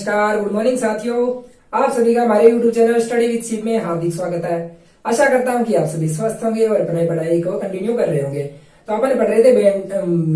नमस्कार, good morning साथियों। आप सभी का हमारे YouTube चैनल स्टडी विद सीप में हार्दिक स्वागत है। आशा करता हूं कि आप सभी स्वस्थ होंगे और अपनी पढ़ाई को कंटिन्यू कर रहे होंगे। तो अपन पढ़ रहे थे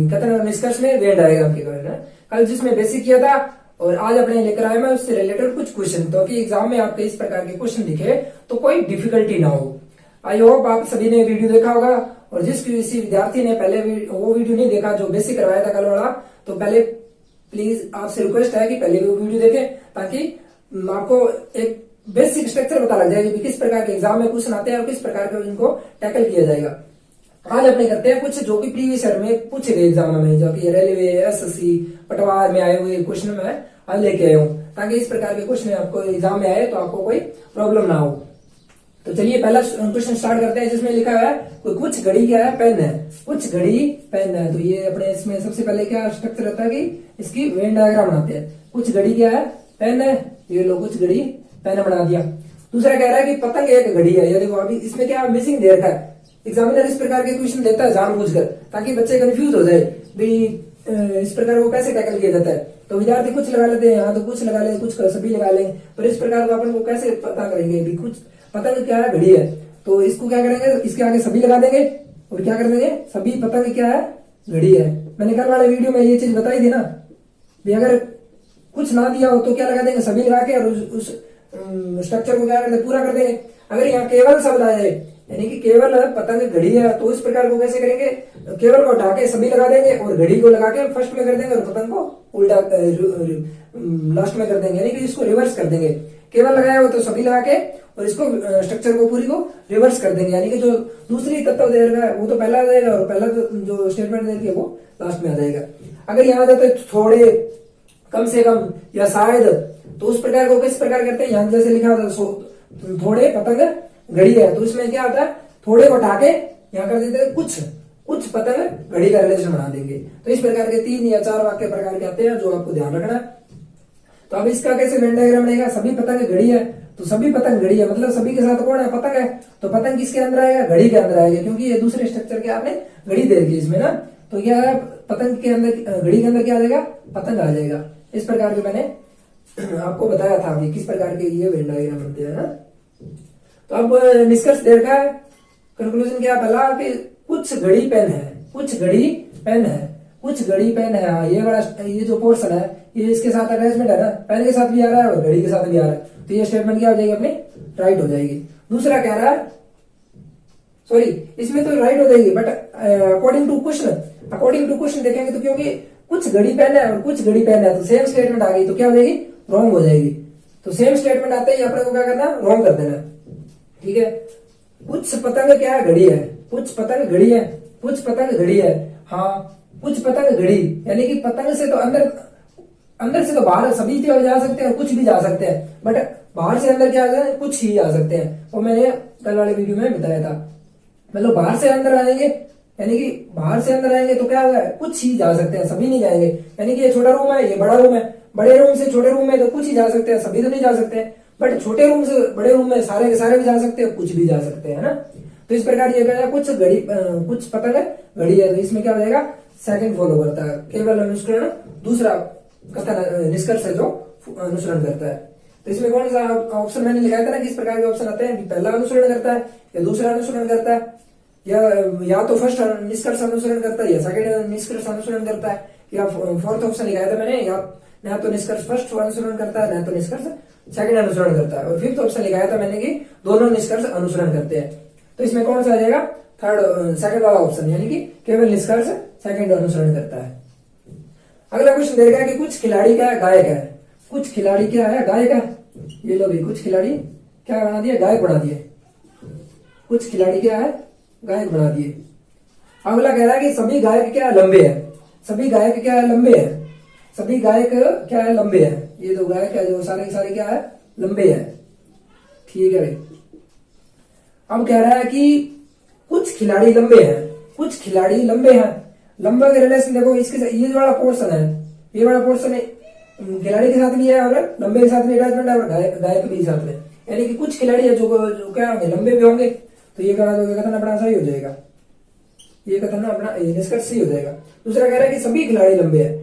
कथन और निष्कर्ष में वेन डायग्राम के बारे में, कल जिसमें बेसिक किया था, और आज अपने लेकर आए मैं उससे रिलेटेड कुछ क्वेश्चन, तो कि एग्जाम में आपके इस प्रकार के क्वेश्चन दिखे तो कोई डिफिकल्टी ना हो। आई होप आप सभी ने वीडियो देखा होगा, और जिस किसी विद्यार्थी ने पहले वो वीडियो नहीं देखा जो बेसिक करवाया था कल वाला, तो पहले प्लीज आपसे रिक्वेस्ट है कि पहले वो वीडियो देखें, ताकि आपको एक बेसिक स्ट्रक्चर पता लग जाएगा कि किस प्रकार के एग्जाम में क्वेश्चन आते हैं और किस प्रकार के इनको टैकल किया जाएगा। आज अपने करते हैं कुछ जो कि प्रीवियस ईयर में पूछे गए एग्जाम में, जो कि रेलवे, एसएससी, पटवार में आए हुए क्वेश्चन में आज लेके आया हूँ, ताकि इस प्रकार के क्वेश्चन आपको एग्जाम में आए तो आपको कोई प्रॉब्लम ना हो। तो चलिए पहला क्वेश्चन स्टार्ट करते हैं, जिसमें लिखा हुआ है कुछ घड़ी क्या है, पेन है। कुछ घड़ी पेन है, तो ये अपने इसमें सबसे पहले क्या स्ट्रक्चर रहता है कि इसकी वेन डायग्राम बनाते हैं। कुछ घड़ी क्या है, पेन है, ये लो कुछ घड़ी पेन बना दिया। दूसरा कह रहा है कि पतंग एक घड़ी है। ये देखो अभी इसमें क्या मिसिंग दे रखा है। एग्जामिनर इस प्रकार के क्वेश्चन देता है जानबूझकर, ताकि बच्चे कंफ्यूज हो जाए भी इस प्रकार को कैसे टैकल किया जाता है। तो विद्यार्थी कुछ लगा लेते हैं, यहाँ तो कुछ लगा ले, कुछ सभी लगा लेंगे, पर इस प्रकार को अपन को कैसे पता करेंगे भी कुछ पतंग क्या है, घड़ी है। तो इसको क्या करेंगे, इसके आगे सभी लगा देंगे और क्या कर देंगे, सभी पतंग क्या है, घड़ी है। मैंने कल वाले वीडियो में ये चीज बताई थी ना भी अगर कुछ ना दिया हो तो क्या लगा देंगे, सभी लगा के, और उस स्ट्रक्चर को क्या कर देंगे, पूरा कर देंगे। अगर यहाँ केवल शब्द आ जाए, यानी कि केवल पतंग घड़ी है, तो इस प्रकार को कैसे करेंगे, केवल को हटा के सभी लगा देंगे और घड़ी को लगा के फर्स्ट में कर देंगे और पतंग को उल्टा लास्ट में कर देंगे, यानी कि इसको रिवर्स कर देंगे। केवल लगाया हो तो सभी लगा के और इसको स्ट्रक्चर को पूरी को रिवर्स कर देंगे, यानी कि जो दूसरी तत्व दे रहा है वो तो पहला आ जाएगा और पहला जो स्टेटमेंट देती है वो लास्ट में आ जाएगा। अगर यहाँ आ जाता है थोड़े, कम से कम या शायद, तो उस प्रकार को किस प्रकार करते हैं, यहाँ जैसे लिखा होता है थोड़े पतंग घड़ी है, तो इसमें क्या होता है, थोड़े को हटा के यहाँ कर देते हैं कुछ पतंग घड़ी का रिलेशन बना देंगे। तो इस प्रकार के 3 या 4 वाक्य प्रकार के आते हैं जो आपको ध्यान रखना है। तो अब इसका कैसे वेन डायग्राम बनेगा, सभी पतंग घड़ी है, तो सभी पतंग घड़ी है, मतलब सभी के साथ कौन है, पतंग है। तो पतंग किसके अंदर आएगा, घड़ी के अंदर आएगा, क्योंकि ये दूसरे स्ट्रक्चर के आपने घड़ी दे रखी इसमें ना। तो क्या है, पतंग के अंदर, घड़ी के अंदर क्या आ जाएगा, पतंग आ जाएगा। इस प्रकार के मैंने आपको बताया था कि किस प्रकार के ये वेन डायग्राम बनते हैं ना। तो अब निष्कर्ष दे रखा है, कंक्लूजन क्या पहला कि कुछ घड़ी पेन है, कुछ घड़ी पेन है, कुछ घड़ी पेन है। हाँ, ये जो पोर्शन है ये इसके साथ अटैचमेंट है ना, पेन के साथ भी आ रहा है और घड़ी के साथ भी आ रहा है, तो ये स्टेटमेंट क्या हो जाएगी, अपनी राइट हो जाएगी। दूसरा कह रहा है, सॉरी इसमें तो राइट हो जाएगी, बट अकॉर्डिंग टू क्वेश्चन देखेंगे तो, क्योंकि कुछ घड़ी पेन है और कुछ घड़ी पेन है, तो सेम स्टेटमेंट आ गई तो क्या हो जाएगी, रॉन्ग हो जाएगी। तो सेम स्टेटमेंट आते ही अपने को क्या करना, रॉन्ग कर देना, ठीक है। कुछ पतंग क्या है, घड़ी है, कुछ पतंग घड़ी है, कुछ पतंग घड़ी है। हाँ, कुछ पतंग घड़ी, यानी कि पतंग से तो अंदर से तो बाहर सभी जा सकते हैं, कुछ भी जा सकते हैं, बट बाहर से अंदर क्या आ जाए, कुछ ही आ सकते हैं। और मैंने कल वाले वीडियो में बताया था, मतलब बाहर से अंदर आएंगे, यानी कि बाहर से अंदर आएंगे तो क्या होगा, कुछ ही जा सकते हैं, सभी नहीं जाएंगे। यानी कि ये छोटा रूम है, ये बड़ा रूम है, बड़े रूम से छोटे रूम में तो कुछ ही जा सकते हैं, सभी तो नहीं जा सकते, बट छोटे रूम से बड़े रूम में सारे के सारे भी जा सकते हैं, कुछ भी जा सकते हैं ना। तो इस प्रकार ये कहेगा कुछ घड़ी, कुछ पतंग घड़ी है, तो इसमें क्या हो जाएगा, सेकंड फॉलो करता है, केवल अनुसरण, दूसरा कथन निष्कर्ष है जो अनुसरण करता है। तो इसमें कौन सा ऑप्शन मैंने लिखा था ना, किस प्रकार के ऑप्शन आते हैं, पहला अनुसरण करता है या दूसरा अनुसरण करता है, या तो फर्स्ट निष्कर्ष अनुसरण करता है या सेकंड निष्कर्ष अनुसरण करता है, या फोर्थ ऑप्शन लिखाया था मैंने, या तो निष्कर्ष फर्स्ट अनुसरण करता है, या तो निष्कर्ष सेकंड अनुसरण करता है, और फिफ्थ ऑप्शन लिखाया था मैंने कि दोनों निष्कर्ष अनुसरण करते हैं। तो इसमें कौन सा आ जाएगा, सेकंड वाला ऑप्शन, यानी कि केवल निष्कर्ष सेकंड अनुसरण करता है। अगला क्वेश्चन दे रखा है कि कुछ खिलाड़ी क्या है, गायक है। कुछ खिलाड़ी क्या है, गायक है। ये लो भी, कुछ खिलाड़ी क्या बना दिए, गायक बना दिए। कुछ खिलाड़ी क्या है, गायक बना दिए। अगला कह रहा है कि सभी गायक क्या है, लंबे है। सभी गायक क्या है, लंबे है। सभी गायक क्या है, लंबे है। ये जो गायक है जो सारे के सारे क्या है, लंबे है, ठीक है भाई। अब कह रहा है कि कुछ खिलाड़ी लंबे हैं, कुछ खिलाड़ी लंबे हैं। लंबा के रिलेशन देखो, इसके ये जो वाला पोर्शन है, ये वाला पोर्शन है खिलाड़ी के साथ भी है और लंबे के साथ भी अटैचमेंट है, और गायक भी साथ में, यानी कि कुछ खिलाड़ी है जो क्या होंगे, लंबे भी होंगे। तो ये कथन अपना सही हो जाएगा, ये कथन अपना निष्कर्ष सही हो जाएगा। दूसरा कह रहा है कि सभी खिलाड़ी लंबे हैं।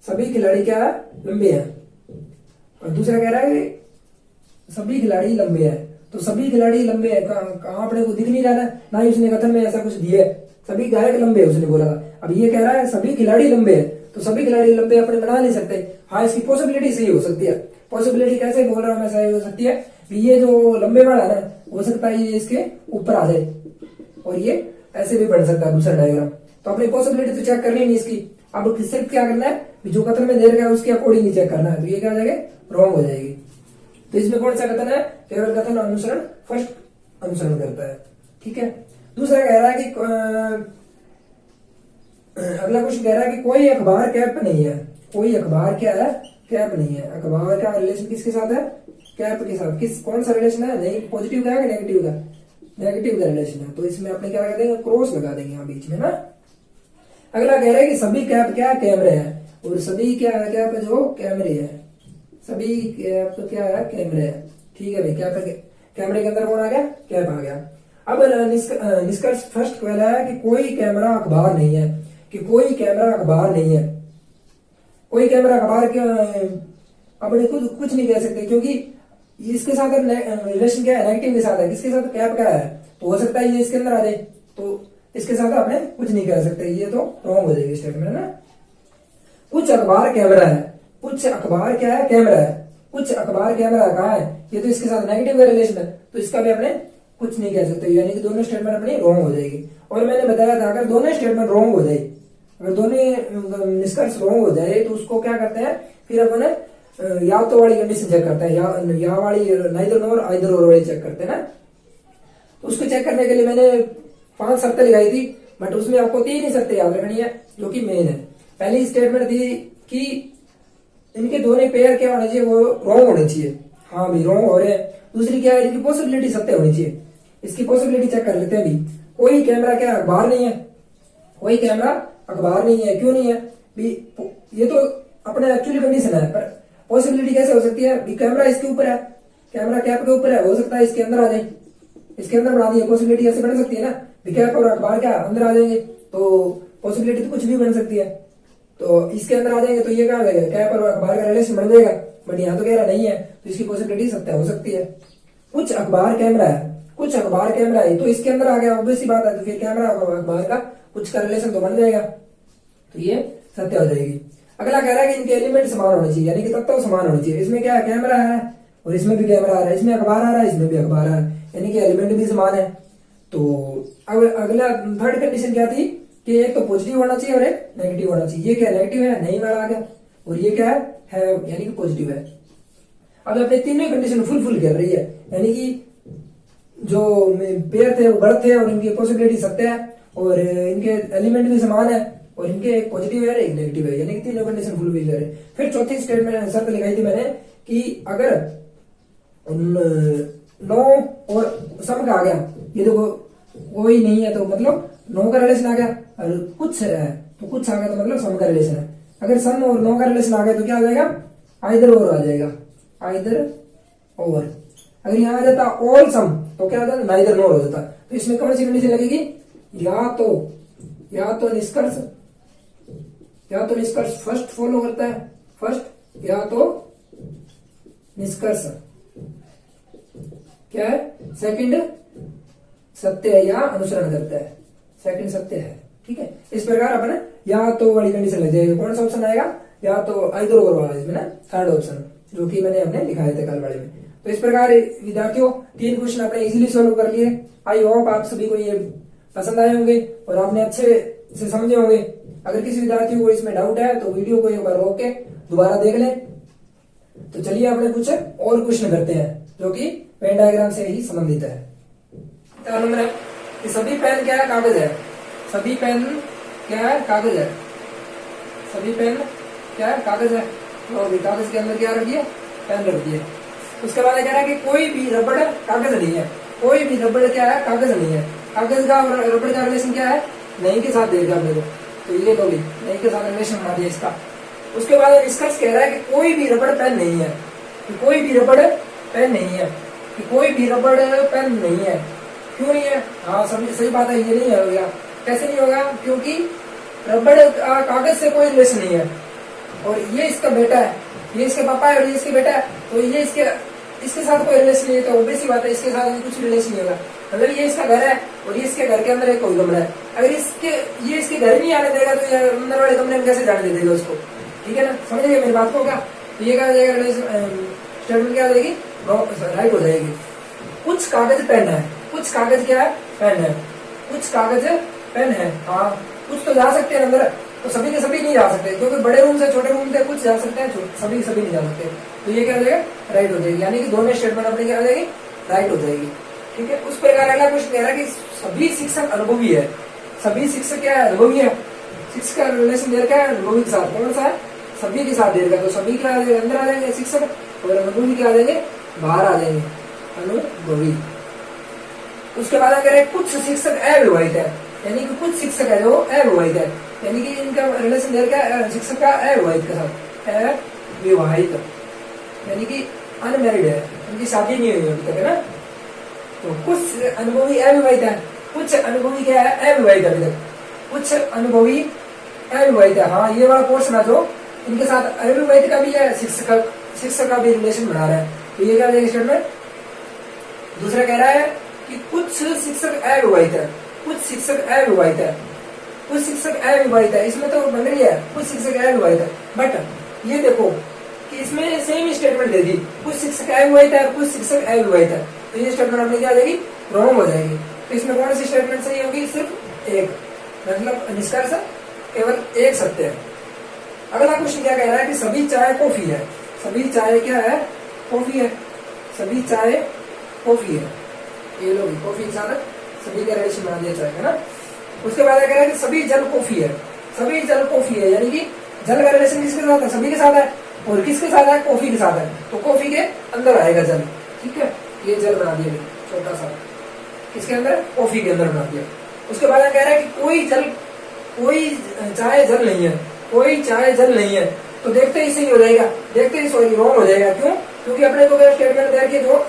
सभी खिलाड़ी क्या है, लंबे हैं। और दूसरा कह रहा है कि सभी खिलाड़ी लंबे हैं। तो सभी खिलाड़ी लंबे हैं कहाँ अपने को दिख नहीं रहा था, ना ही उसने कथन में ऐसा कुछ दिया है। सभी गायक लंबे है उसने बोला था। अब ये कह रहा है सभी खिलाड़ी लंबे हैं, तो सभी खिलाड़ी लंबे अपने बना नहीं सकते। हाँ, इसकी पॉसिबिलिटी सही हो सकती है। पॉसिबिलिटी कैसे बोल रहा हूँ मैं, सही हो सकती है कि ये जो लंबे वाला है ना, हो सकता है ये इसके ऊपर आ जाए और ये ऐसे भी बढ़ सकता है दूसरा डायग्राम। तो अपनी पॉसिबिलिटी तो चेक करनी नहीं इसकी। अब सिर्फ क्या करना है, जो कथन में दे रखा है उसके अकॉर्डिंग ही चेक करना है। तो ये क्या हो जाएगा, रॉन्ग हो जाएगी। तो इसमें कौन सा कथन है, केवल कथन अनुसरण फर्स्ट अनुसरण करता है। ठीक है। दूसरा कह रहा है कि अगला क्वेश्चन कह रहा है कि कोई अखबार कैप नहीं है। कोई अखबार क्या है, कैप नहीं है। अखबार का रिलेशन किसके साथ है, कैप के साथ। कौन सा रिलेशन है, नहीं पॉजिटिव का है नेगेटिव का, नेगेटिव का रिलेशन है। तो इसमें अपने क्या कर देंगे, क्रॉस लगा देंगे यहाँ बीच में ना। अगला कह रहा है कि सभी कैप क्या कैमरे हैं, और सभी क्या है, कैप जो कैमरे हैं। सभी कैप तो क्या है, कैमरे है। ठीक है भाई, कैप कैमरे के अंदर कौन आ गया, कैप आ गया। अब निष्कर्ष फर्स्ट कह रहा है कि कोई कैमरा अखबार नहीं है, कि कोई कैमरा अखबार नहीं है। कोई कैमरा अखबार क्या अपने कुछ नहीं कह सकते, क्योंकि इसके साथ रिलेशन क्या है, नेगेटिव के साथ है। किसके साथ, कैप का है। तो हो सकता है ये इसके अंदर आ जाए, तो इसके साथ आपने कुछ नहीं कह सकते। ये तो रॉन्ग हो जाएगी स्टेटमेंट ना। कुछ अखबार कैमरा है, कुछ अखबार क्या है, कैमरा है। कुछ अखबार कैमरा कहा है, ये तो इसके साथ नेगेटिव का रिलेशन है, तो इसका भी अपने कुछ नहीं कह सकते। यानी कि दोनों स्टेटमेंट अपनी रॉन्ग हो जाएगी। और मैंने बताया था अगर दोनों स्टेटमेंट रॉन्ग हो जाए, अगर दोनों निष्कर्ष रॉन्ग हो जाए, तो उसको क्या करते हैं, फिर अपन या तो वाली कंडीशन चेक करते हैं, या वाली नाइदर नॉर आइदर और वाली चेक करते हैं ना। तो उसको चेक करने के लिए मैंने 5 शर्तें लगाई थी, बट उसमें आपको 3 ही शर्तें याद रखनी है जो कि मेन है। पहली स्टेटमेंट थी कि इनके दोनों पेयर क्या होना चाहिए, वो रॉन्ग होने चाहिए। हाँ भी रॉन्ग हो रहे हैं। दूसरी क्या है, इनकी पॉसिबिलिटी सत्य होनी चाहिए। इसकी पॉसिबिलिटी चेक कर लेते हैं अभी। कोई कैमरा क्या अखबार नहीं है, कोई कैमरा अखबार नहीं है। क्यों नहीं है भी, ये तो अपने एक्चुअली कंडीशन है, पर पॉसिबिलिटी कैसे हो सकती है, कैमरा इसके ऊपर है, कैमरा कैप के ऊपर है, हो सकता है इसके अंदर आ जाए, इसके अंदर बना दी। पॉसिबिलिटी ऐसे बन सकती है ना, कैप और अखबार क्या अंदर आ जाएंगे, तो पॉसिबिलिटी तो कुछ भी बन सकती है। तो इसके अंदर आ जाएंगे तो ये क्या हो जाएगा, कैप और अखबार का रिलेशन बन जाएगा। बट यहाँ तो कह रहा नहीं है, तो इसकी पॉसिबिलिटी सत्य हो सकती है। कुछ अखबार कैमरा है, कुछ अखबार कैमरा है, तो इसके अंदर आ गया, ऑब्वियस सी बात है। तो फिर कैमरा और अखबार का कुछ का रिलेशन तो बन जाएगा, तो ये सत्य हो जाएगी। अगला कह रहा है कि इनके एलिमेंट समान होने चाहिए, यानी कि तत्व समान होने चाहिए। इसमें क्या है, कैमरा है और इसमें भी कैमरा आ रहा है, इसमें अखबार आ रहा है, इसमें भी अखबार आ रहा है, यानी कि एलिमेंट भी समान है। तो अब अगला थर्ड कंडीशन क्या थी कि एक तो पॉजिटिव होना चाहिए और एक नेगेटिव होना चाहिए। ये क्या नेगेटिव है, नहीं वाला आ गया, और ये क्या है यानी कि पॉजिटिव है। अब अपने तीनों कंडीशन फुलफिल कर रही है, यानी कि जो पेयर थे वो गलत थे और इनकी पॉसिबिलिटी सत्य है, और इनके एलिमेंट भी समान है, और इनके एक पॉजिटिव है एक नेगेटिव है, यानी कि तीनों कंडीशन फुलफिल कर रहे। फिर चौथी स्टेटमेंट शर्त लिखाई थी मैंने कि अगर 9 और सम का आ गया, ये देखो कोई नहीं है तो मतलब 9 का रिलेशन आ गया, और कुछ है तो कुछ आ गया तो मतलब सम का रिलेशन है। अगर सम और 9 का रिलेशन आ गया तो क्या आ जाएगा, आइदर और आ जाएगा, आइदर और। अगर यहाँ आ जाता ऑल सम तो क्या आ जाता, नाइदर नॉर हो जाता। तो इसमें कौन सी कंडीशन लगेगी, या तो निष्कर्ष फर्स्ट फॉलो करता है, फर्स्ट, या तो निष्कर्ष क्या है, सेकंड सत्य है या अनुसरण करता है, सेकंड सत्य है। ठीक है, इस प्रकार अपन या तो वाली कंडीशन लग जाएगी। कौन सा ऑप्शन आएगा, या तो आइदर और वाला, इसमें ना थर्ड ऑप्शन जो कि मैंने अपने लिखाए थे कल वाले में। तो इस प्रकार विद्यार्थियों 3 क्वेश्चन आपने इजीली सॉल्व कर लिए। आई होप आप सभी को ये पसंद आए होंगे और आपने अच्छे से समझे होंगे। अगर किसी विद्यार्थी को इसमें डाउट है तो वीडियो को एक बार रोक के दोबारा देख लें। तो चलिए अपने कुछ और क्वेश्चन करते हैं जो कि पेन डायग्राम से ही संबंधित है। नंबर है कि सभी पेन क्या है, कागज है। सभी पेन क्या है, कागज है। सभी पेन क्या है, कागज है। तो अभी कागज के अंदर क्या रखिए, पेन रख दिए। उसके बाद कह रहा है कि कोई भी रबड़ कागज नहीं है। कोई भी रबड़ क्या है, कागज नहीं है। कागज का और रबड़ का रिलेशन क्या है, नहीं के साथ दे दिया अपने को, तो ये लो भी नहीं के साथ रिलेशन बना दिया इसका। उसके बाद निष्कर्ष कह रहा है कि कोई भी रबड़ पेन नहीं है, कि कोई भी रबड़ पेन नहीं है, कि कोई भी रबड़ पेन नहीं है। क्यों नहीं है, हाँ सही बात है, ये नहीं है होगा। कैसे नहीं होगा, क्योंकि रबड़ कागज से कोई रिलेशन नहीं है, और ये इसका बेटा है, ये इसके पापा है और ये इसके बेटा है, तो ये इसके साथ कोई रिलेशन नहीं है, तो ऑब्वियस सी बात है इसके साथ भी कुछ रिलेशन नहीं होगा। मतलब ये इसका घर है और ये इसके घर के अंदर एक कोई कमरा है, अगर ये इसके घर नहीं आने देगा तो ये अंदर वाले कमरे में कैसे जाने देगा उसको, ठीक है ना, समझ गए मेरी बात को क्या। तो ये क्या हो जाएगा, स्टेटमेंट क्या हो जाएगी, राइट हो जाएगी। कुछ कागज पेन है, कुछ कागज क्या है, पेन है, कुछ कागज पेन है, हाँ कुछ तो जा सकते हैं अंदर, तो सभी के सभी नहीं जा सकते, क्योंकि बड़े रूम से छोटे रूम से कुछ जा सकते हैं, सभी के सभी नहीं जा सकते, तो ये क्या हो जाएगा, राइट हो जाएगी, यानी कि दोनों स्टेटमेंट अपनी क्या हो जाएगी, राइट हो जाएगी, ठीक है। उस प्रकार अगला क्वेश्चन कह रहा है कि सभी शिक्षक अनुभवी है, सभी शिक्षक क्या है, अनुभवी है, शिक्षक का रिलेशन दे रखा है अनुभवी के साथ, कौन सा है, सभी के साथ दे रखा, तो सभी क्या अंदर आ जाएंगे शिक्षक, और अनुभवी क्या आ जाएंगे, बाहर आ जाएंगे, अनुभवी। उसके बाद अगर कुछ शिक्षक अविवाहित है, यानी कि कुछ शिक्षक है जो अविवाहित है, यानी कि इनका रिलेशन दे रखा है शिक्षक का अविवाहित के साथ, अविवाहित यानी कि अनमैरिड है, उनकी शादी नहीं हुई अभी तक, है ना। तो कुछ अनुभवी अविवाहित है, कुछ अनुभवी क्या है, अविवाहित अभी तक, कुछ अनुभवी अविवाहित है, हाँ ये वाला पोर्शन है जो इनके साथ अविवाहित का भी है, शिक्षक का भी रिलेशन बना रहा है, तो ये क्या है स्टेटमेंट। दूसरा कह रहा है कि कुछ शिक्षक अविवाहित है, कुछ शिक्षक अविवाहित है, कुछ शिक्षक अविवाहित है, इसमें तो बन रही है कुछ शिक्षक अविवाहित है, बट ये देखो कि इसमें सेम स्टेटमेंट दे दी, कुछ शिक्षक अविवाहित है, कुछ शिक्षक अविवाहित है, तो ये स्टेटमेंट अपनी क्या आ जाएगी, रॉन्ग हो जाएगी। तो इसमें कौन सी स्टेटमेंट सही होगी, सिर्फ एक, मतलब निष्कर्ष केवल एक सत्य है। अगला क्वेश्चन क्या कह रहा है कि सभी चाय कॉफी है, सभी चाय क्या है, कॉफी है, सभी चाय कॉफी है, ये लोग कॉफी के साथ सभी का रिलेशन बना दिया चाय, है ना। उसके बाद कह रहा है कि सभी जल कॉफी है, सभी जल कॉफी है, यानी कि जल का रिलेशन किसके साथ है, सभी के साथ है, और किसके साथ है, कॉफी के साथ है, तो कॉफी के अंदर आएगा जल, ठीक है, ये जल बना दिया छोटा सा, किसके अंदर, कॉफी के अंदर बना दिया। उसके बाद कह रहा है कि कोई चाय जल नहीं है, कोई चाय जल नहीं है, तो देखते ही सही हो जाएगा, देखते ही सॉरी रॉन्ग हो जाएगा, क्यों, क्योंकि अपने को स्टेटमेंट दे रखी है जो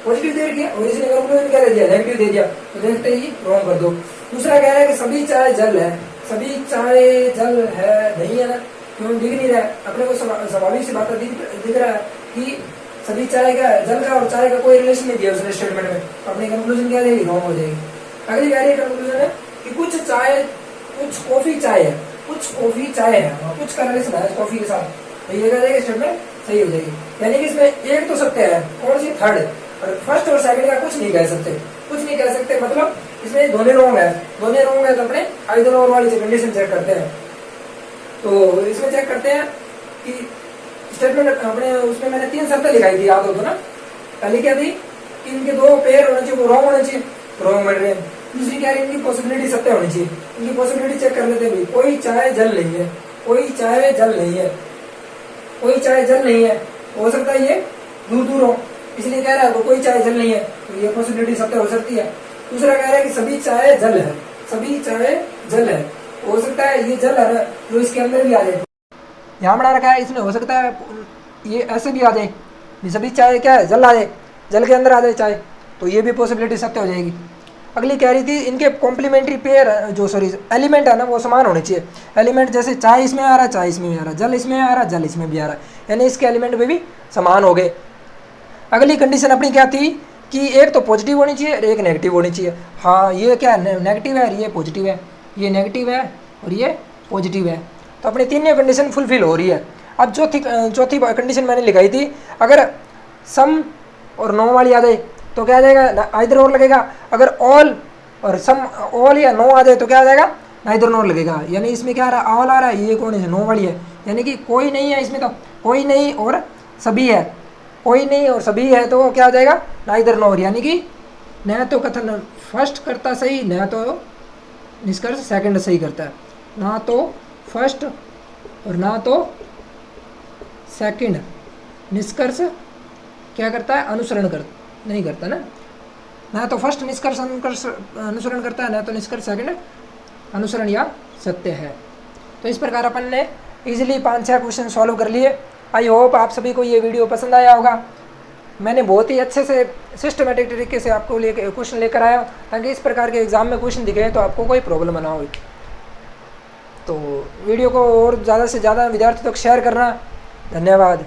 पॉजिटिव दे रखी है और इसने कंक्लूजन क्या दे दिया, नेगेटिव दे दिया, तो देखते ही रॉन्ग कर दो। दूसरा कह रहा है कि सभी चाय जल है, सभी चाय जल है नहीं है ना, क्यों दिख नहीं रहा है, अपने को स्वाभाविक सी बात दिख रहा है कि सभी चाय का जल का और चाय का कोई रिलेशन नहीं दिया उसने स्टेटमेंट में, तो अपनी कंक्लूजन क्या देगी, रॉन्ग हो जाएगी। अगली कह रही कंक्लूजन है कि कुछ कॉफी चाय है, कुछ कॉफी चाय है, कुछ का रिलेशन है कॉफी के साथ, तो ये क्या जाएगी स्टेटमेंट सही हो जाएगी। यानी कि इसमें एक तो सत्य है, कौन सी, थर्ड, और फर्स्ट और सेकंड का कुछ नहीं कह सकते, कुछ नहीं कह सकते, मतलब इसमें दोनों रॉन्ग है, दोनों रॉन्ग है, तो अपने आइदर और वाली कंडीशन चेक करते हैं। तो इसमें चेक करते हैं कि स्टेटमेंट अपने उसमें मैंने 3 शर्तें लिखाई थी, याद हो तो ना, पहले क्या थी कि इनके 2 पेयर होने चाहिए, वो रॉन्ग होने चाहिए, रॉन्ग मिल रहे हैं। दूसरी क्या है, इनकी पॉसिबिलिटी सत्य होनी चाहिए, इनकी पॉसिबिलिटी चेक कर लेते हैं, कोई चाय जल नहीं है, कोई चाय जल नहीं है, कोई चाय जल नहीं है, हो सकता है ये दूर हो, इसलिए कह रहा है कोई चाय जल नहीं है, तो ये पॉसिबिलिटी सत्य हो सकती है। दूसरा कह रहा है कि सभी चाय जल है, सभी चाय जल है, हो सकता है ये जल है ना जो इसके अंदर भी आ जाए, यहाँ बना रखा है इसमें, हो सकता है ये ऐसे भी आ जाए, सभी चाय क्या है, जल आ जाए, जल के अंदर आ जाए चाय, तो ये भी पॉसिबिलिटी सत्य हो जाएगी। अगली कह रही थी इनके कॉम्प्लीमेंट्री पेयर जो एलिमेंट है ना वो समान होने चाहिए, एलिमेंट जैसे चाय इसमें आ रहा है, चाय इसमें भी आ रहा है, जल इसमें आ रहा है, जल इसमें भी आ रहा है, यानी इसके एलिमेंट में भी समान हो गए। अगली कंडीशन अपनी क्या थी कि एक तो पॉजिटिव होनी चाहिए और एक नेगेटिव होनी चाहिए, हाँ ये क्या है, नेगेटिव है और ये पॉजिटिव है, ये नेगेटिव है और ये पॉजिटिव है, तो अपनी तीनों कंडीशन फुलफिल हो रही है। अब चौथी कंडीशन मैंने लिखाई थी, अगर सम और नो वाली आ जाए तो क्या आ जाएगा, आइदर और लगेगा, अगर ऑल और सम ऑल या नो आ जाए तो क्या आ जाएगा, नाइदर नोर लगेगा, यानी इसमें क्या आ रहा है, ऑल आ रहा है, ये कौन है, नो वाली है, यानी कि कोई नहीं है इसमें, तो कोई नहीं और सभी है, कोई नहीं और सभी है, तो क्या आ जाएगा, नाइदर नोर, यानी कि न तो कथन फर्स्ट करता सही, न तो निष्कर्ष सेकंड सही करता है, ना तो फर्स्ट और ना तो सेकंड निष्कर्ष क्या करता है, अनुसरण नहीं करता ना तो फर्स्ट निष्कर्ष अनुसरण करता है, ना तो निष्कर्ष सेकंड अनुसरण या सत्य है। तो इस प्रकार अपन ने इजीली 5-6 क्वेश्चन सॉल्व कर लिए। आई होप आप सभी को ये वीडियो पसंद आया होगा। मैंने बहुत ही अच्छे से सिस्टमेटिक तरीके से आपको क्वेश्चन लेकर आया, ताकि इस प्रकार के एग्जाम में क्वेश्चन दिखे तो आपको कोई प्रॉब्लम ना हो। तो वीडियो को और ज़्यादा से ज़्यादा विद्यार्थियों तक शेयर करना। धन्यवाद।